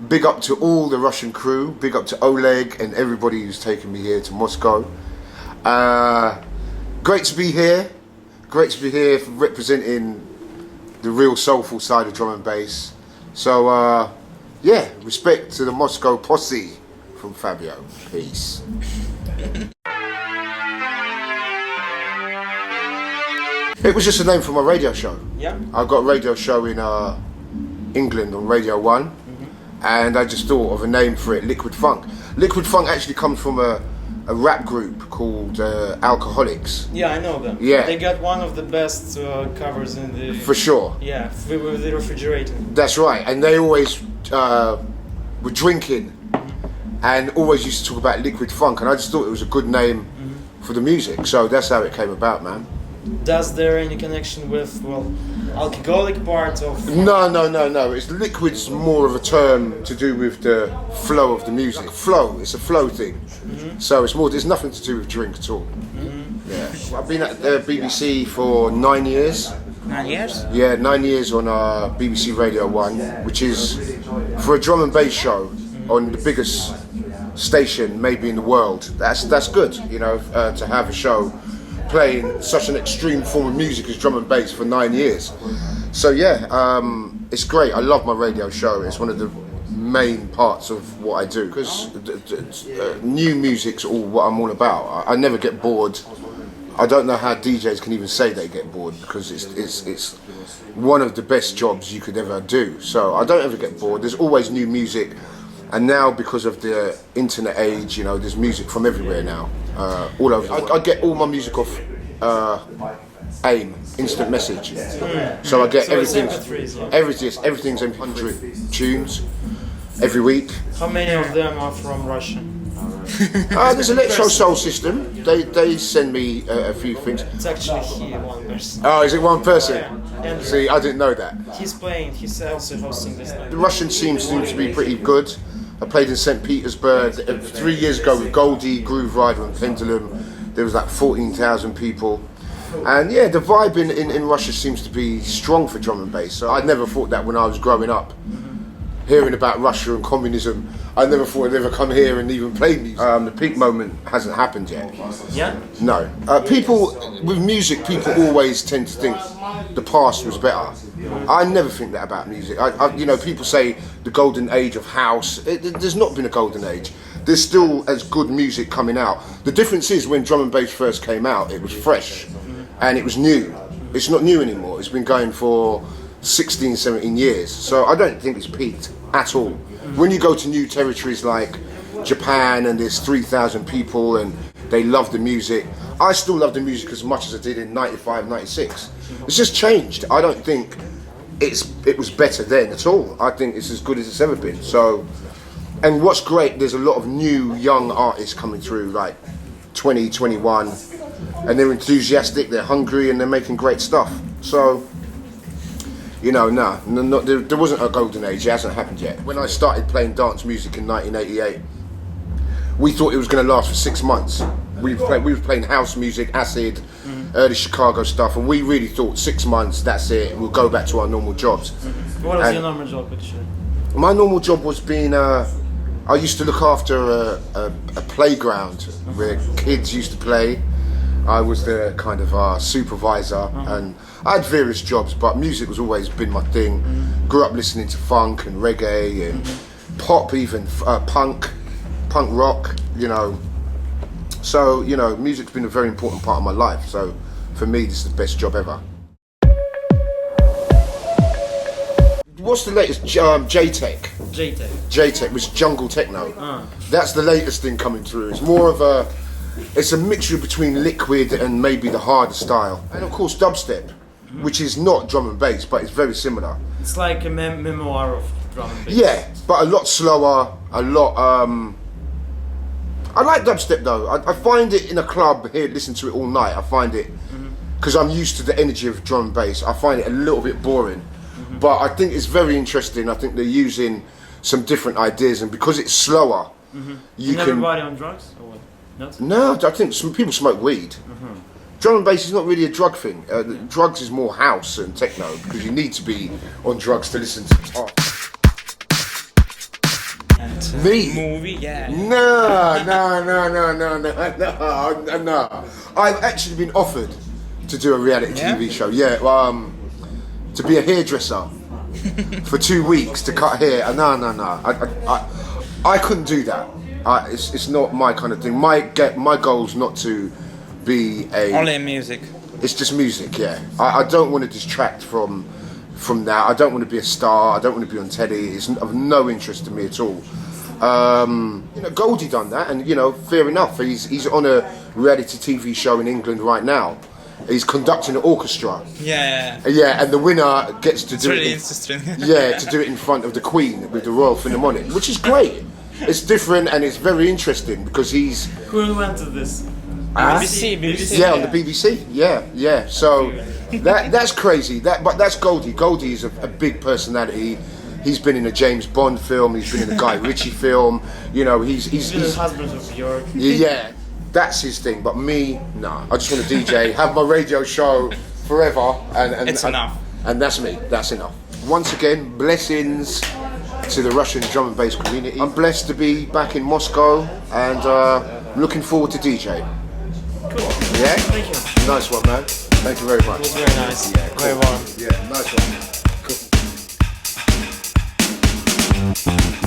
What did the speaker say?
Big up to all the Russian crew. Big up to Oleg and everybody who's taken me here to Moscow. Great to be here. Great to be here for representing the real soulful side of drum and bass. So, yeah, respect to the Moscow posse from Fabio. Peace. It was just a name for my radio show. Yeah. I got a radio show in England on Radio 1, and I just thought of a name for it, Liquid Funk. Liquid Funk actually comes from a rap group called Alcoholics. Yeah, I know them. Yeah. They got one of the best covers in the... For sure. Yeah, with the refrigerator. That's right, and they always were drinking and always used to talk about Liquid Funk, and I just thought it was a good name for the music, so that's how it came about, man. Does there any connection with, well, alcoholic part of... No. It's liquid's more of a term to do with the flow of the music. Flow, it's a flow thing. So it's more, there's nothing to do with drink at all. Yeah. I've been at the BBC for 9 years. 9 years? Yeah, 9 years on BBC Radio 1, which is for a drum and bass show on the biggest station maybe in the world. That's good, you know, to have a show playing such an extreme form of music as drum and bass for 9 years. So yeah, it's great. I love my radio show. It's one of the main parts of what I do, because new music's all what I'm all about. I never get bored. I don't know how DJs can even say they get bored, because it's one of the best jobs you could ever do. So I don't ever get bored. There's always new music. And now, because of the internet age, you know, there's music from everywhere now, all over. I get all my music off AIM, instant message. So I get everything's MP3 tunes every week. How many of them are from Russia? There's an electro soul system. They send me a few things. It's actually one person. Oh, is it one person? Yeah. See, I didn't know that. He's also hosting this night. The Russian scene seems to be pretty good. I played in St. Petersburg 3 years ago with Goldie, Groove Rider and Pendulum. There was like 14,000 people. And yeah, the vibe in Russia seems to be strong for drum and bass. So I never thought that when I was growing up, hearing about Russia and communism. I never thought I'd ever come here and even play music. The peak moment hasn't happened yet. Yeah? No. People, with music, people always tend to think the past was better. I never think that about music. You know, people say the golden age of house. There's not been a golden age. There's still as good music coming out. The difference is when drum and bass first came out, it was fresh and it was new. It's not new anymore. It's been going for 16, 17 years. So I don't think it's peaked at all. When you go to new territories like Japan and there's 3,000 people and they love the music, I still love the music as much as I did in 95, 96. It's just changed. I don't think it was better then at all. I think it's as good as it's ever been. So, and what's great, there's a lot of new young artists coming through, like 20, 21, and they're enthusiastic, they're hungry, and they're making great stuff. So, you know, there wasn't a golden age. It hasn't happened yet. When I started playing dance music in 1988, we thought it was going to last for 6 months. We were playing house music, acid, early Chicago stuff, and we really thought 6 months, that's it, we'll go back to our normal jobs. What was your normal job, actually? My normal job was being, I used to look after a playground where kids used to play. I was the kind of supervisor, and I had various jobs, but music was always been my thing. Grew up listening to funk and reggae and pop, even punk rock, you know. So, you know, music's been a very important part of my life. So, for me, this is the best job ever. What's the latest? J-Tech. J-Tech, which is jungle techno. That's the latest thing coming through. It's more of it's a mixture between liquid and maybe the harder style. And of course dubstep, which is not drum and bass, but it's very similar. It's like a memoir of drum and bass. Yeah, but a lot slower, a lot... I like dubstep though. I find it in a club here, listen to it all night. I find it, because I'm used to the energy of drum and bass, I find it a little bit boring. But I think it's very interesting. I think they're using some different ideas, and because it's slower, you can... everybody on drugs or what? Not? No, I think some people smoke weed. Drum and bass is not really a drug thing. Drugs is more house and techno, because you need to be on drugs to listen to guitar. Me? movie? Yeah. No. I've actually been offered to do a reality Yeah? TV show. Yeah, to be a hairdresser for 2 weeks to cut hair. No. I couldn't do that. It's not my kind of thing. My goal's not to be Only in music. It's just music, yeah. I don't want to distract from that. I don't want to be a star. I don't want to be on telly. It's of no interest to me at all. Goldie done that, and fair enough. He's on a reality TV show in England right now. He's conducting an orchestra. Yeah. Yeah, and the winner gets to do Really it. interesting. To do it in front of the Queen with the Royal Philharmonic, which is great. It's different and it's very interesting because he's. Who invented this? BBC. Yeah, on the BBC. Yeah. So that's crazy. But that's Goldie. Goldie is a big personality. He's been in a James Bond film. He's been in a Guy Ritchie film. He's the husband of Björk. Yeah, that's his thing. But me, no. I just want to DJ, have my radio show forever, and It's enough. And that's me. That's enough. Once again, blessings to the Russian drum and bass community. I'm blessed to be back in Moscow, and looking forward to DJ. Cool. Yeah? Thank you. Nice one, man. Thank you very much. It was very nice. Yeah, cool. Very warm. Yeah, nice one. Cool.